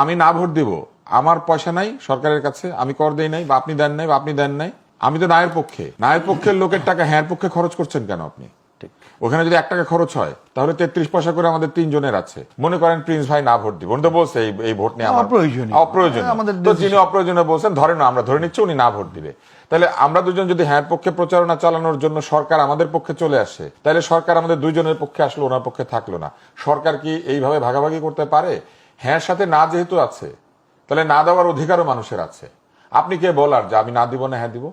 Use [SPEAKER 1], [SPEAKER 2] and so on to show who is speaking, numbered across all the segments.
[SPEAKER 1] আমি না ভোট দিব, আমার পয়সা নাই সরকারের কাছে, আমি কর দেই নাই বা আপনি দেন নাই বা আপনি দেন নাই, আমি তো নায়ের পক্ষে। নায়ের পক্ষের লোকের টাকা হ্যাঁ পক্ষে খরচ করছেন কেন আপনি? ওখানে যদি 1 টাকা খরচ হয় তাহলে 33 পয়সা করে আমাদের 3 জনের আছে। মনে করেন প্রিন্স ভাই না ভোট দিব, উনি তো বলছে এই ভোট নিয়ে আমার অপ্রয়োজনীয়। তো যিনি অপ্রয়োজনীয় বলছেন, ধরেন আমরা ধরে নিচ্ছি উনি না ভোট দিবে, তাহলে আমরা দুজন যদি হ্যাঁ পক্ষে প্রচারণা চালানোর জন্য সরকার আমাদের পক্ষে চলে আসে, তাহলে সরকার আমাদের দুইজনের পক্ষে আসলো, ওনার পক্ষে থাকলো না। সরকার কি এইভাবে ভাগাভাগি করতে পারে? হ্যাঁ সাথে না যেহেতু আছে, তাহলে না দেওয়ার অধিকারও মানুষের আছে। আপনি কে বলার যে আমি না দিব না হ্যাঁ দিব?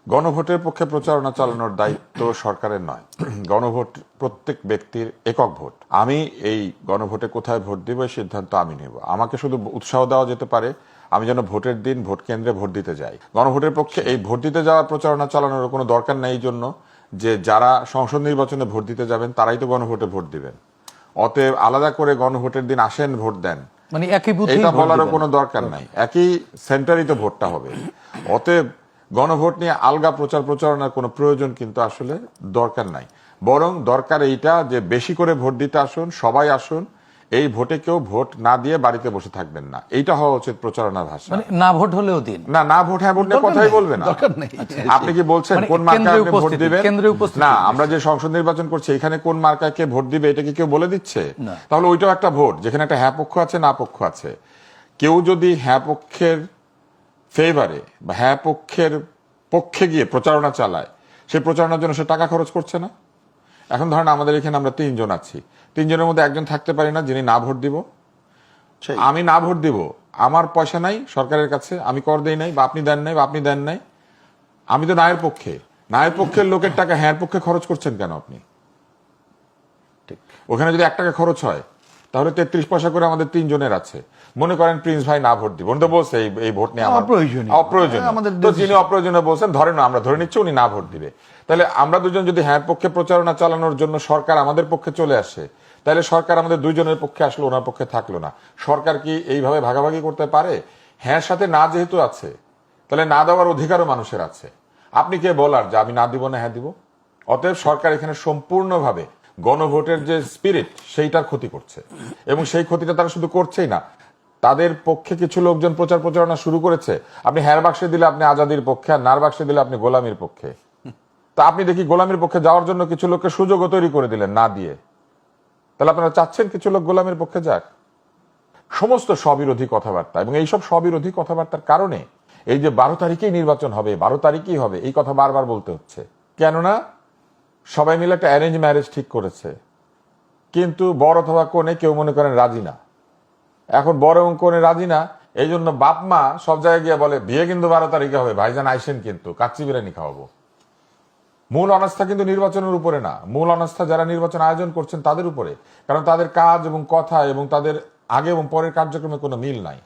[SPEAKER 1] গণভোটের পক্ষে প্রচারণা চালানোর দায়িত্ব সরকারের নয়। গণভোট প্রত্যেক ব্যক্তির একক ভোট। আমি এই গণভোটে কোথায় ভোট দিব এই সিদ্ধান্ত আমি নেব। আমাকে শুধু উৎসাহ দেওয়া যেতে পারে আমি যেন ভোটের দিন ভোট কেন্দ্রে ভোট দিতে যাই। গণভোটের পক্ষে এই ভোট দিতে যাওয়ার প্রচারণা চালানোর কোনো দরকার নেই, এই জন্য যে যারা সংসদ নির্বাচনে ভোট দিতে যাবেন তারাই তো গণভোটে ভোট দিবেন। অতএব আলাদা করে গণভোটের দিন আসেন ভোট দেন,
[SPEAKER 2] মানে একই বুথে
[SPEAKER 1] এটা বলারও কোনো দরকার নাই। একই সেন্টারই তো ভোটটা হবে। অতএব গণভোট নিয়ে আলগা প্রচারণার কোনো প্রয়োজন কিন্তু আসলে দরকার নাই। বরং দরকার এইটা যে বেশি করে ভোট দিতে আসুন, সবাই আসুন, এই ভোটে কেউ ভোট না দিয়ে বাড়িতে বসে থাকবেন না, এইটা হওয়া উচিত প্রচারণার ভাষা।
[SPEAKER 2] মানে না ভোট হলেও দিন,
[SPEAKER 1] না ভোট হ্যাঁ ভোট নিয়ে কথাই বলবে না। আপনি কি বলছেন কোন মার্কায় আপনি ভোট দিবেন? না, আমরা যে সংসদ নির্বাচন করছি এখানে কোন মার্কায় কে ভোট দিবে এটা কি কেউ বলে দিচ্ছে? তাহলে ওইটাও একটা ভোট, যেখানে একটা হ্যাঁ পক্ষ আছে না পক্ষ আছে। কেউ যদি হ্যাঁ পক্ষের ফেভারে বা হ্যাঁ পক্ষের পক্ষে গিয়ে প্রচারণা চালায়, সেই প্রচারণার জন্য সে টাকা খরচ করছে না। এখন ধরেন আমাদের এখানে আমরা 3 জন আছি, 3 জনের মধ্যে একজন থাকতে পারি না যিনি না ভোট দিব? আমি না ভোট দিব, আমার পয়সা নাই সরকারের কাছে, আমি কর দেই নাই বা আপনি দেন নাই বা আপনি দেন নাই, আমি তো নায়ের পক্ষে। নায়ের পক্ষের লোকের টাকা হ্যাঁ পক্ষে খরচ করছেন কেন আপনি? ওখানে যদি 1 টাকা খরচ হয় তাহলে 33 পয়সা করে আমাদের 3 জনের আছে। মনে করেন প্রিন্স ভাই না ভোট দিব, উনি তো বলছে এই ভোট নিয়ে আমার অপ্রয়োজনীয়। তো যিনি অপ্রয়োজনীয় বলছেন, ধরেন আমরা ধরে নিচ্ছি উনি না ভোট দিবে, তাহলে আমরা দুজন যদি হ্যাঁ পক্ষে প্রচারণা চালানোর জন্য সরকার আমাদের পক্ষে চলে আসে, তাহলে সরকার আমাদের দুইজনের পক্ষে আসলো, ওনার পক্ষে থাকলো না। সরকার কি এইভাবে ভাগাভাগি করতে পারে? হ্যাঁ সাথে না যেহেতু আছে, তাহলে না দেওয়ার অধিকারও মানুষের আছে। আপনি কে বলার যে আমি না দিব না হ্যাঁ দিব? অতএব সরকার এখানে সম্পূর্ণভাবে গণভোটের যে স্পিরিট সেইটার ক্ষতি করছে, এবং সেই ক্ষতিটা তারা শুধু করছেই না, তাদের পক্ষে কিছু লোকজন প্রচারণা শুরু করেছে। আপনি হ্যার বাক্সে দিলে আপনি আজাদির পক্ষে, আর নার বাক্সে দিলে আপনি গোলামির পক্ষে। তা আপনি দেখি গোলামির পক্ষে যাওয়ার জন্য কিছু লোককে সুযোগও তৈরি করে দিলেন না দিয়ে। তাহলে আপনারা চাচ্ছেন কিছু লোক গোলামির পক্ষে যাক? সমস্ত স্ববিরোধী কথাবার্তা, এবং এইসব স্ববিরোধী কথাবার্তার কারণে এই যে 12 তারিখেই নির্বাচন হবে, 12 তারিখেই হবে, এই কথা বারবার বলতে হচ্ছে। কেননা সবাই মিলে একটা অ্যারেঞ্জ ম্যারেজ ঠিক করেছে, কিন্তু বর অথবা কনে কেউ মনে করেন রাজি না। এখন বর এবং কনে রাজি না, এই জন্য বাপ মা সব জায়গায় গিয়ে বলে বিয়ে কিন্তু 12 তারিখে হবে, ভাইজান আইসেন কিন্তু কাচ্চি বিরিয়ানি খাওয়াবো। মূল অনাস্থা কিন্তু নির্বাচনের উপরে না, মূল অনাস্থা যারা নির্বাচন আয়োজন করছেন তাদের উপরে। কারণ তাদের কাজ এবং কথা এবং তাদের আগে এবং পরের কার্যক্রমে কোনো মিল নাই।